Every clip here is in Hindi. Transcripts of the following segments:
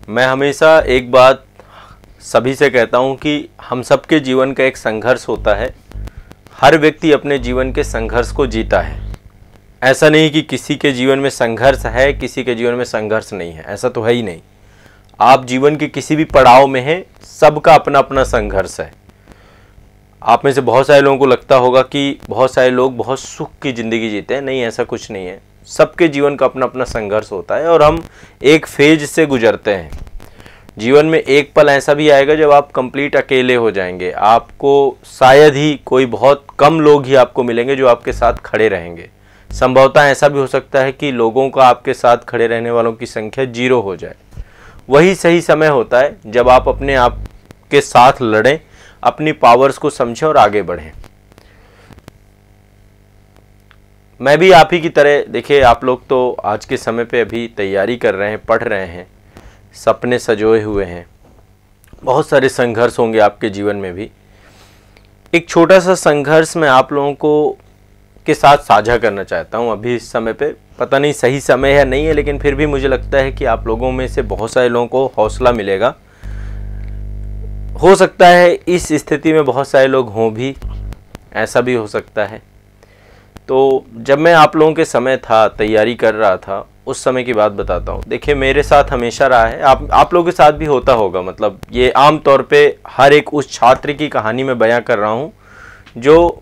मैं हमेशा एक बात सभी से कहता हूँ कि हम सबके जीवन का एक संघर्ष होता है। हर व्यक्ति अपने जीवन के संघर्ष को जीता है। ऐसा नहीं कि किसी के जीवन में संघर्ष है, किसी के जीवन में संघर्ष नहीं है, ऐसा तो है ही नहीं। आप जीवन के किसी भी पड़ाव में हैं, सबका अपना अपना संघर्ष है। आप में से बहुत सारे लोगों को लगता होगा कि बहुत सारे लोग बहुत सुख की ज़िंदगी जीते हैं। नहीं, ऐसा कुछ नहीं है। सबके जीवन का अपना अपना संघर्ष होता है और हम एक फेज से गुजरते हैं। जीवन में एक पल ऐसा भी आएगा जब आप कंप्लीट अकेले हो जाएंगे। आपको शायद ही कोई बहुत कम लोग ही आपको मिलेंगे जो आपके साथ खड़े रहेंगे। संभवतः ऐसा भी हो सकता है कि लोगों का आपके साथ खड़े रहने वालों की संख्या 0 हो जाए। वही सही समय होता है जब आप अपने आप के साथ लड़ें, अपनी पावर्स को समझें और आगे बढ़ें। मैं भी आप ही की तरह, देखिए आप लोग तो आज के समय पे अभी तैयारी कर रहे हैं, पढ़ रहे हैं, सपने सजोए हुए हैं, बहुत सारे संघर्ष होंगे आपके जीवन में भी। एक छोटा सा संघर्ष मैं आप लोगों को के साथ साझा करना चाहता हूं अभी इस समय पे। पता नहीं सही समय है नहीं है, लेकिन फिर भी मुझे लगता है कि आप लोगों में से बहुत सारे लोगों को हौसला मिलेगा। हो सकता है इस स्थिति में बहुत सारे लोग हों भी, ऐसा भी हो सकता है। तो जब मैं आप लोगों के समय था, तैयारी कर रहा था, उस समय की बात बताता हूँ। देखिए मेरे साथ हमेशा रहा है, आप लोगों के साथ भी होता होगा। मतलब ये आम तौर पे हर एक उस छात्र की कहानी में बयां कर रहा हूँ जो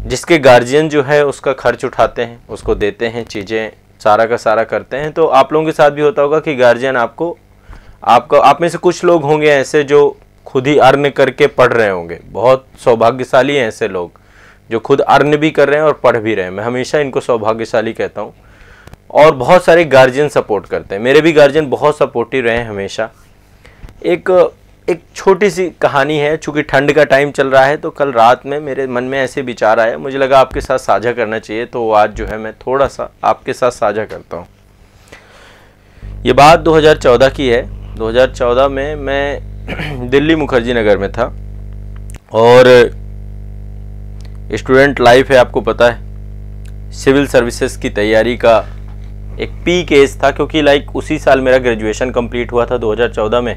जिसके गार्जियन जो है उसका खर्च उठाते हैं, उसको देते हैं, चीज़ें सारा का सारा करते हैं। तो आप लोगों के साथ भी होता होगा कि गार्जियन आप में से कुछ लोग होंगे ऐसे जो खुद ही अर्न करके पढ़ रहे होंगे। बहुत सौभाग्यशाली हैं ऐसे लोग जो खुद अर्न भी कर रहे हैं और पढ़ भी रहे हैं। मैं हमेशा इनको सौभाग्यशाली कहता हूँ। और बहुत सारे गार्जियन सपोर्ट करते हैं। मेरे भी गार्जियन बहुत सपोर्टिव रहे हैं हमेशा। एक छोटी सी कहानी है, चूँकि ठंड का टाइम चल रहा है तो कल रात में मेरे मन में ऐसे विचार आया, मुझे लगा आपके साथ साझा करना चाहिए, तो आज जो है मैं थोड़ा सा आपके साथ साझा करता हूँ। ये बात 2014 की है। 2014 में मैं दिल्ली मुखर्जी नगर में था और स्टूडेंट लाइफ है, आपको पता है। सिविल सर्विसेज की तैयारी का एक पीक एज था, क्योंकि उसी साल मेरा ग्रेजुएशन कंप्लीट हुआ था 2014 में।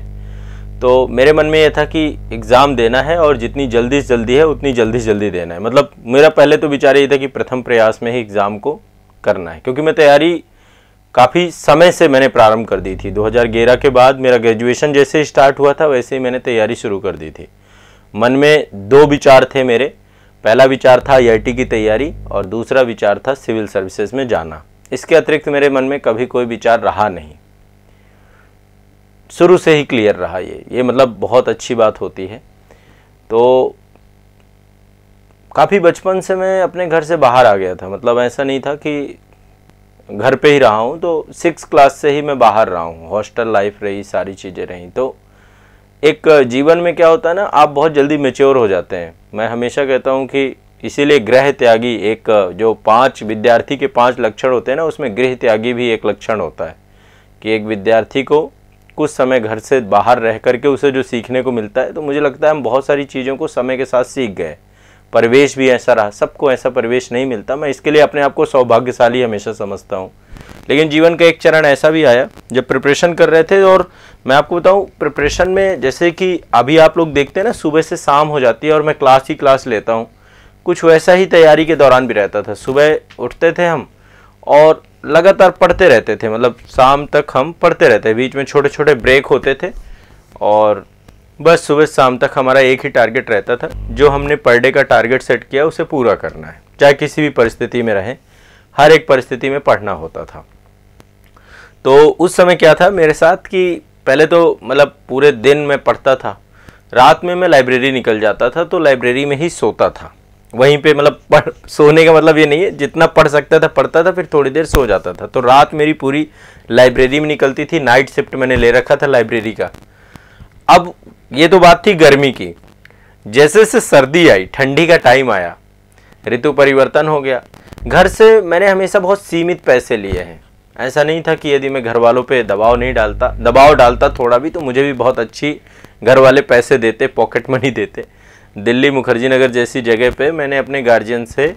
तो मेरे मन में यह था कि एग्ज़ाम देना है और जितनी जल्दी से जल्दी है उतनी जल्दी से जल्दी देना है। मतलब मेरा पहले तो विचार ये था कि प्रथम प्रयास में ही एग्ज़ाम को करना है, क्योंकि मैं तैयारी काफ़ी समय से मैंने प्रारंभ कर दी थी। 2011 के बाद मेरा ग्रेजुएशन जैसे स्टार्ट हुआ था वैसे ही मैंने तैयारी शुरू कर दी थी। मन में 2 विचार थे मेरे। पहला विचार था IIT की तैयारी और दूसरा विचार था सिविल सर्विसेज में जाना। इसके अतिरिक्त मेरे मन में कभी कोई विचार रहा नहीं, शुरू से ही क्लियर रहा। ये मतलब बहुत अच्छी बात होती है। तो काफ़ी बचपन से मैं अपने घर से बाहर आ गया था। मतलब ऐसा नहीं था कि घर पे ही रहा हूँ, तो 6th क्लास से ही मैं बाहर रहा हूँ। हॉस्टल लाइफ रही, सारी चीज़ें रहीं। तो एक जीवन में क्या होता है ना, आप बहुत जल्दी मैच्योर हो जाते हैं। मैं हमेशा कहता हूँ कि इसीलिए गृह त्यागी, एक जो 5 विद्यार्थी के 5 लक्षण होते हैं ना, उसमें गृह त्यागी भी एक लक्षण होता है कि एक विद्यार्थी को कुछ समय घर से बाहर रह करके उसे जो सीखने को मिलता है। तो मुझे लगता है हम बहुत सारी चीज़ों को समय के साथ सीख गए। परिवेश भी ऐसा रहा, सबको ऐसा परिवेश नहीं मिलता। मैं इसके लिए अपने आप को सौभाग्यशाली हमेशा समझता हूँ। लेकिन जीवन का एक चरण ऐसा भी आया जब प्रिपरेशन कर रहे थे। और मैं आपको बताऊँ, प्रिपरेशन में जैसे कि अभी आप लोग देखते हैं ना, सुबह से शाम हो जाती है और मैं क्लास ही क्लास लेता हूँ, कुछ वैसा ही तैयारी के दौरान भी रहता था। सुबह उठते थे हम और लगातार पढ़ते रहते थे। मतलब शाम तक हम पढ़ते रहते, बीच में छोटे छोटे ब्रेक होते थे और बस सुबह शाम तक हमारा एक ही टारगेट रहता था। जो हमने पर डे का टारगेट सेट किया उसे पूरा करना है, चाहे किसी भी परिस्थिति में रहे। हर एक परिस्थिति में पढ़ना होता था। तो उस समय क्या था मेरे साथ कि पहले तो मतलब पूरे दिन में पढ़ता था, रात में मैं लाइब्रेरी निकल जाता था, तो लाइब्रेरी में ही सोता था। वहीं पे मतलब सोने का मतलब ये नहीं है, जितना पढ़ सकता था पढ़ता था, फिर थोड़ी देर सो जाता था। तो रात मेरी पूरी लाइब्रेरी में निकलती थी। नाइट शिफ्ट मैंने ले रखा था लाइब्रेरी का। अब ये तो बात थी गर्मी की। जैसे जैसे सर्दी आई, ठंडी का टाइम आया, ऋतु परिवर्तन हो गया। घर से मैंने हमेशा बहुत सीमित पैसे लिए हैं। ऐसा नहीं था कि यदि मैं घर वालों पे दबाव डालता थोड़ा भी, तो मुझे भी बहुत अच्छी घर वाले पैसे देते, पॉकेट मनी देते। दिल्ली मुखर्जी नगर जैसी जगह पे मैंने अपने गार्जियन से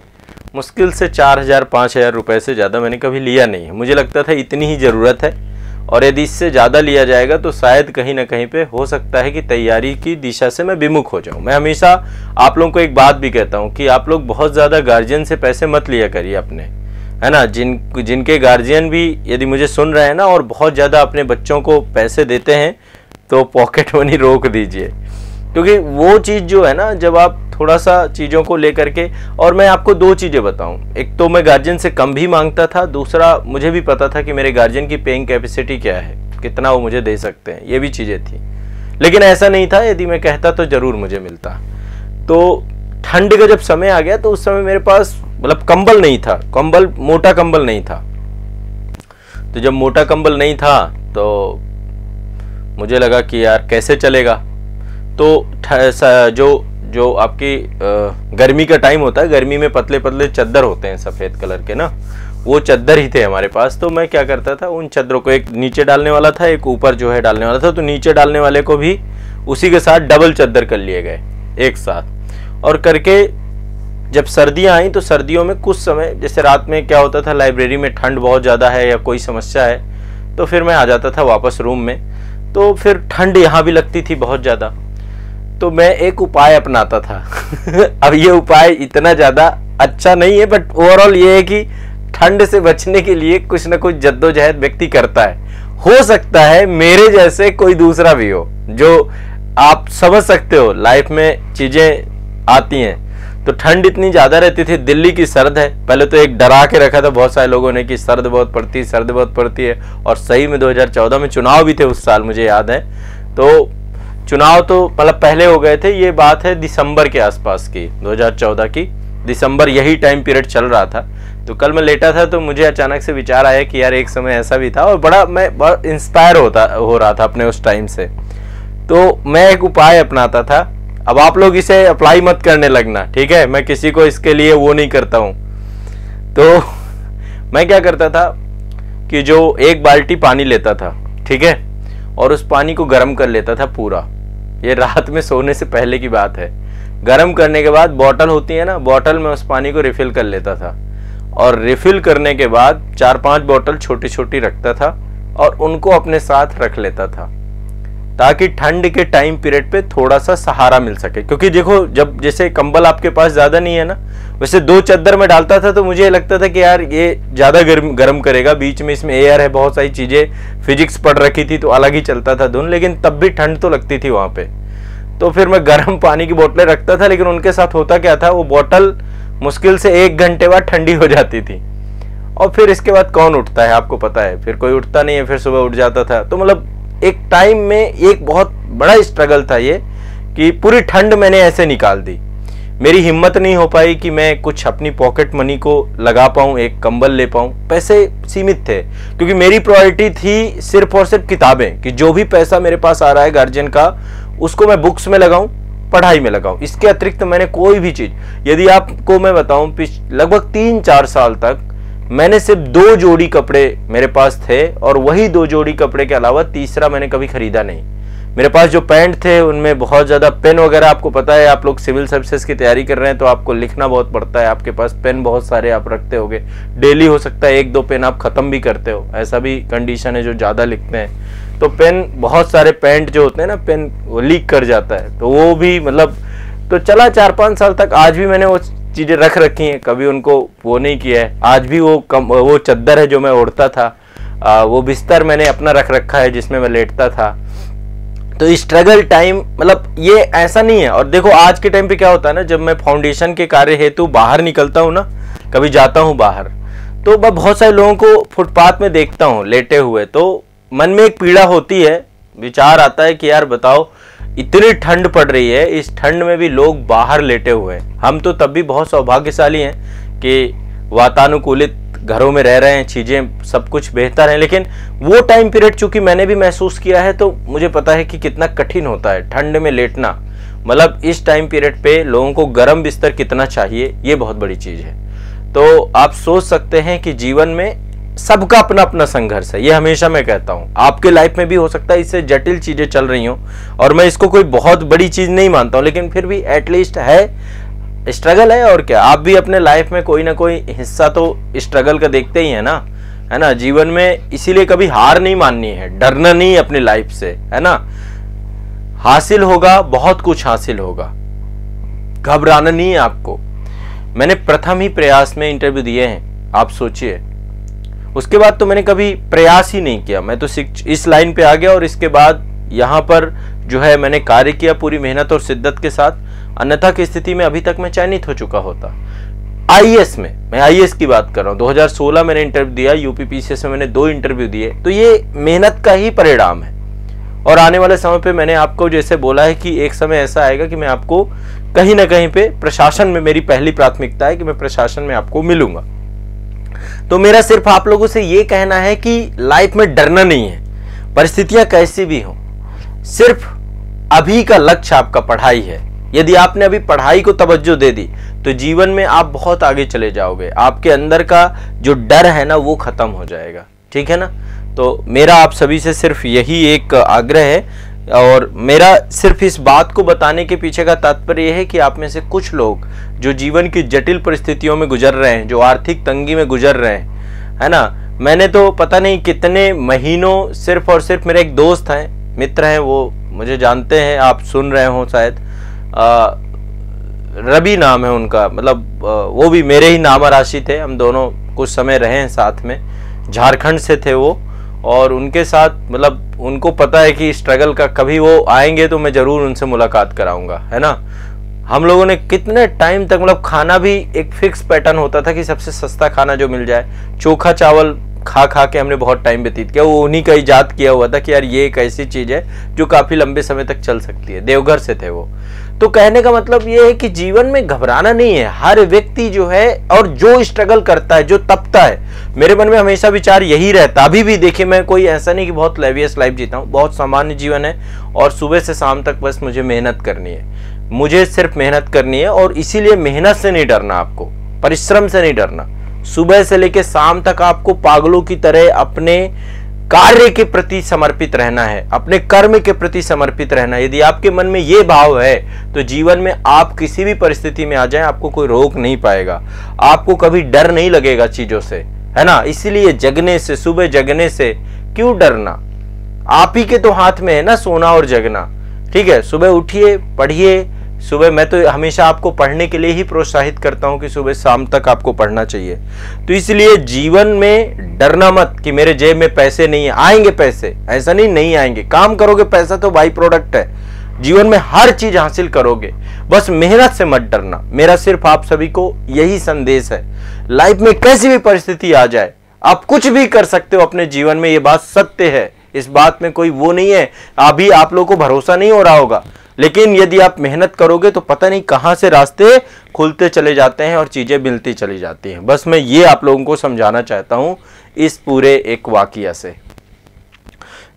मुश्किल से 4,000-5,000 रुपये से ज़्यादा मैंने कभी लिया नहीं है। मुझे लगता था इतनी ही ज़रूरत है और यदि इससे ज़्यादा लिया जाएगा तो शायद कहीं ना कहीं पे हो सकता है कि तैयारी की दिशा से मैं विमुख हो जाऊं। मैं हमेशा आप लोगों को एक बात भी कहता हूं कि आप लोग बहुत ज़्यादा गार्जियन से पैसे मत लिया करिए अपने, है ना। जिनके गार्जियन भी यदि मुझे सुन रहे हैं ना और बहुत ज़्यादा अपने बच्चों को पैसे देते हैं तो पॉकेट मनी रोक दीजिए, क्योंकि वो चीज़ जो है ना, जब आप थोड़ा सा चीज़ों को लेकर के, और मैं आपको दो चीज़ें बताऊं, एक तो मैं गार्जियन से कम भी मांगता था, दूसरा मुझे भी पता था कि मेरे गार्जियन की पेइंग कैपेसिटी क्या है, कितना वो मुझे दे सकते हैं, ये भी चीज़ें थी। लेकिन ऐसा नहीं था, यदि मैं कहता तो ज़रूर मुझे मिलता। तो ठंड का जब समय आ गया तो उस समय मेरे पास मतलब कंबल नहीं था, मोटा कंबल नहीं था। तो जब मोटा कंबल नहीं था तो मुझे लगा कि यार कैसे चलेगा। तो जो आपकी गर्मी का टाइम होता है, गर्मी में पतले पतले चद्दर होते हैं सफ़ेद कलर के ना, वो चद्दर ही थे हमारे पास। तो मैं क्या करता था, उन चद्दरों को, एक नीचे डालने वाला था, एक ऊपर जो है डालने वाला था, तो नीचे डालने वाले को भी उसी के साथ डबल चद्दर कर लिए गए एक साथ। और करके जब सर्दियाँ आई तो सर्दियों में कुछ समय, जैसे रात में क्या होता था, लाइब्रेरी में ठंड बहुत ज़्यादा है या कोई समस्या है, तो फिर मैं आ जाता था वापस रूम में। तो फिर ठंड यहाँ भी लगती थी बहुत ज़्यादा, तो मैं एक उपाय अपनाता था। अब ये उपाय इतना ज़्यादा अच्छा नहीं है, बट ओवरऑल ये है कि ठंड से बचने के लिए कुछ ना कुछ जद्दोजहद व्यक्ति करता है। हो सकता है मेरे जैसे कोई दूसरा भी हो, जो आप समझ सकते हो लाइफ में चीज़ें आती हैं। तो ठंड इतनी ज़्यादा रहती थी, दिल्ली की सर्द है, पहले तो एक डरा के रखा था बहुत सारे लोगों ने कि सर्द बहुत पड़ती है, और सही में 2014 में चुनाव भी थे उस साल, मुझे याद है। तो चुनाव तो मतलब पहले हो गए थे, ये बात है दिसंबर के आसपास की, 2014 की दिसंबर, यही टाइम पीरियड चल रहा था। तो कल मैं लेटा था तो मुझे अचानक से विचार आया कि यार एक समय ऐसा भी था, और मैं बड़ा इंस्पायर हो रहा था अपने उस टाइम से। तो मैं एक उपाय अपनाता था। अब आप लोग इसे अप्लाई मत करने लगना, ठीक है, मैं किसी को इसके लिए वो नहीं करता हूँ। तो मैं क्या करता था कि जो एक बाल्टी पानी लेता था, ठीक है, और उस पानी को गर्म कर लेता था पूरा। ये रात में सोने से पहले की बात है। गर्म करने के बाद बॉटल होती है ना, बॉटल में उस पानी को रिफिल कर लेता था, और रिफिल करने के बाद 4-5 बॉटल छोटी छोटी रखता था और उनको अपने साथ रख लेता था, ताकि ठंड के टाइम पीरियड पे थोड़ा सा सहारा मिल सके। क्योंकि देखो, जब जैसे कंबल आपके पास ज़्यादा नहीं है ना, वैसे 2 चद्दर में डालता था तो मुझे लगता था कि यार ये ज़्यादा गर्म करेगा, बीच में इसमें एयर है, बहुत सारी चीज़ें, फिजिक्स पढ़ रखी थी तो अलग ही चलता था धुन, लेकिन तब भी ठंड तो लगती थी वहाँ पे। तो फिर मैं गर्म पानी की बोतलें रखता था, लेकिन उनके साथ होता क्या था, वो बोतल मुश्किल से 1 घंटे बाद ठंडी हो जाती थी, और फिर इसके बाद कौन उठता है, आपको पता है, फिर कोई उठता नहीं है, फिर सुबह उठ जाता था। तो मतलब एक टाइम में एक बहुत बड़ा स्ट्रगल था ये, कि पूरी ठंड मैंने ऐसे निकाल दी। मेरी हिम्मत नहीं हो पाई कि मैं कुछ अपनी पॉकेट मनी को लगा पाऊँ, एक कंबल ले पाऊँ, पैसे सीमित थे, क्योंकि मेरी प्रायोरिटी थी सिर्फ और सिर्फ किताबें, कि जो भी पैसा मेरे पास आ रहा है गार्जियन का, उसको मैं बुक्स में लगाऊं, पढ़ाई में लगाऊं। इसके अतिरिक्त मैंने कोई भी चीज़, यदि आपको मैं बताऊं, लगभग 3-4 साल तक मैंने सिर्फ 2 जोड़ी कपड़े मेरे पास थे, और वही 2 जोड़ी कपड़े के अलावा तीसरा मैंने कभी खरीदा नहीं। मेरे पास जो पैंट थे उनमें बहुत ज़्यादा पेन वगैरह, आपको पता है, आप लोग सिविल सर्विसेज की तैयारी कर रहे हैं तो आपको लिखना बहुत पड़ता है, आपके पास पेन बहुत सारे आप रखते होगे, डेली हो सकता है 1-2 पेन आप ख़त्म भी करते हो, ऐसा भी कंडीशन है जो ज़्यादा लिखते हैं। तो पेन, बहुत सारे पैंट जो होते हैं ना, पेन वो लीक कर जाता है, तो वो भी मतलब, तो चला 4-5 साल तक। आज भी मैंने वो चीज़ें रख रखी हैं, कभी उनको वो नहीं किया है। आज भी वो चद्दर है जो मैं ओढ़ता था, वो बिस्तर मैंने अपना रख रखा है जिसमें मैं लेटता था। तो स्ट्रगल टाइम, मतलब ये ऐसा नहीं है। और देखो आज के टाइम पे क्या होता है ना, जब मैं फाउंडेशन के कार्य हेतु बाहर निकलता हूँ ना, कभी जाता हूँ बाहर, तो मैं बहुत सारे लोगों को फुटपाथ में देखता हूँ लेटे हुए, तो मन में एक पीड़ा होती है, विचार आता है कि यार बताओ, इतनी ठंड पड़ रही है, इस ठंड में भी लोग बाहर लेटे हुए हैं। हम तो तब भी बहुत सौभाग्यशाली हैं कि वातानुकूलित घरों में रह रहे हैं, चीज़ें सब कुछ बेहतर है, लेकिन वो टाइम पीरियड चूंकि मैंने भी महसूस किया है, तो मुझे पता है कि कितना कठिन होता है ठंड में लेटना। मतलब इस टाइम पीरियड पे लोगों को गर्म बिस्तर कितना चाहिए, ये बहुत बड़ी चीज़ है। तो आप सोच सकते हैं कि जीवन में सबका अपना अपना संघर्ष है, ये हमेशा मैं कहता हूँ। आपके लाइफ में भी हो सकता है इससे जटिल चीज़ें चल रही हों, और मैं इसको कोई बहुत बड़ी चीज़ नहीं मानता हूँ, लेकिन फिर भी एटलीस्ट है, स्ट्रगल है। और क्या, आप भी अपने लाइफ में कोई ना कोई हिस्सा तो स्ट्रगल का देखते ही है ना, है ना। जीवन में इसीलिए कभी हार नहीं माननी है, डरना नहीं अपनी लाइफ से, है ना। हासिल होगा, बहुत कुछ हासिल होगा, घबराना नहीं है आपको। मैंने प्रथम ही प्रयास में इंटरव्यू दिए हैं, आप सोचिए। उसके बाद तो मैंने कभी प्रयास ही नहीं किया, मैं तो इस लाइन पे आ गया और इसके बाद यहाँ पर जो है मैंने कार्य किया पूरी मेहनत और शिद्दत के साथ। अन्यथा की स्थिति में अभी तक मैं चयनित हो चुका होता। आईएएस में, मैं आईएएस की बात कर रहा हूँ, 2016 मैंने इंटरव्यू दिया, यूपीपीसीएस में मैंने 2 इंटरव्यू दिए। तो ये मेहनत का ही परिणाम है। और आने वाले समय पे मैंने आपको जैसे बोला है कि एक समय ऐसा आएगा कि मैं आपको कहीं ना कहीं पे प्रशासन में, मेरी पहली प्राथमिकता है कि मैं प्रशासन में आपको मिलूंगा। तो मेरा सिर्फ आप लोगों से ये कहना है कि लाइफ में डरना नहीं है, परिस्थितियां कैसी भी हो। सिर्फ अभी का लक्ष्य आपका पढ़ाई है। यदि आपने अभी पढ़ाई को तवज्जो दे दी तो जीवन में आप बहुत आगे चले जाओगे। आपके अंदर का जो डर है ना वो खत्म हो जाएगा, ठीक है ना। तो मेरा आप सभी से सिर्फ यही एक आग्रह है और मेरा सिर्फ इस बात को बताने के पीछे का तात्पर्य यह है कि आप में से कुछ लोग जो जीवन की जटिल परिस्थितियों में गुजर रहे हैं, जो आर्थिक तंगी में गुजर रहे हैं, है ना। मैंने तो पता नहीं कितने महीनों सिर्फ और सिर्फ, मेरे एक दोस्त हैं, मित्र हैं, वो मुझे जानते हैं, आप सुन रहे हो शायद, रवि नाम है उनका, मतलब वो भी मेरे ही नामा राशि थे। हम दोनों कुछ समय रहे हैं साथ में, झारखंड से थे वो। और उनके साथ मतलब उनको पता है कि स्ट्रगल का, कभी वो आएंगे तो मैं जरूर उनसे मुलाकात कराऊंगा, है ना। हम लोगों ने कितने टाइम तक, मतलब खाना भी एक फिक्स पैटर्न होता था कि सबसे सस्ता खाना जो मिल जाए, चोखा चावल खा खा के हमने बहुत टाइम व्यतीत किया। वो उन्हीं का इजाद किया हुआ था कि यार ये एक ऐसी चीज है जो काफी लंबे समय तक चल सकती है। देवघर से थे वो। तो कहने का मतलब ये है कि जीवन में घबराना नहीं है। हर व्यक्ति जो है और जो स्ट्रगल करता है, जो तपता है, मेरे मन में हमेशा विचार यही रहता। अभी भी देखिए, मैं कोई ऐसा नहीं कि बहुत लेवियस लाइफ जीता हूँ, बहुत सामान्य जीवन है और सुबह से शाम तक बस मुझे मेहनत करनी है, मुझे सिर्फ मेहनत करनी है। और इसीलिए मेहनत से नहीं डरना, आपको परिश्रम से नहीं डरना। सुबह से लेकर शाम तक आपको पागलों की तरह अपने कार्य के प्रति समर्पित रहना है, अपने कर्म के प्रति समर्पित रहना है। यदि आपके मन में ये भाव है तो जीवन में आप किसी भी परिस्थिति में आ जाएं, आपको कोई रोक नहीं पाएगा, आपको कभी डर नहीं लगेगा चीजों से, है ना। इसीलिए जगने से, सुबह जगने से क्यों डरना, आप ही के तो हाथ में है ना सोना और जगना, ठीक है। सुबह उठिए, पढ़िए। सुबह मैं तो हमेशा आपको पढ़ने के लिए ही प्रोत्साहित करता हूं कि सुबह शाम तक आपको पढ़ना चाहिए। तो इसलिए जीवन में डरना मत कि मेरे जेब में पैसे नहीं है। आएंगे पैसे, ऐसा नहीं आएंगे। काम करोगे, पैसा तो बाई प्रोडक्ट है। जीवन में हर चीज हासिल करोगे, बस मेहनत से मत डरना। मेरा सिर्फ आप सभी को यही संदेश है। लाइफ में कैसी भी परिस्थिति आ जाए, आप कुछ भी कर सकते हो अपने जीवन में, ये बात सत्य है। इस बात में कोई वो नहीं है। अभी आप लोगों को भरोसा नहीं हो रहा होगा, लेकिन यदि आप मेहनत करोगे तो पता नहीं कहां से रास्ते खुलते चले जाते हैं और चीजें मिलती चली जाती हैं। बस मैं ये आप लोगों को समझाना चाहता हूं इस पूरे एक वाकया से।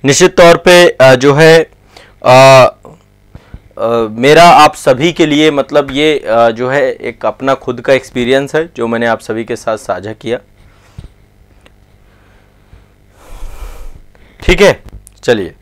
निश्चित तौर पे जो है मेरा आप सभी के लिए मतलब ये जो है एक अपना खुद का एक्सपीरियंस है जो मैंने आप सभी के साथ साझा किया। ठीक है, चलिए।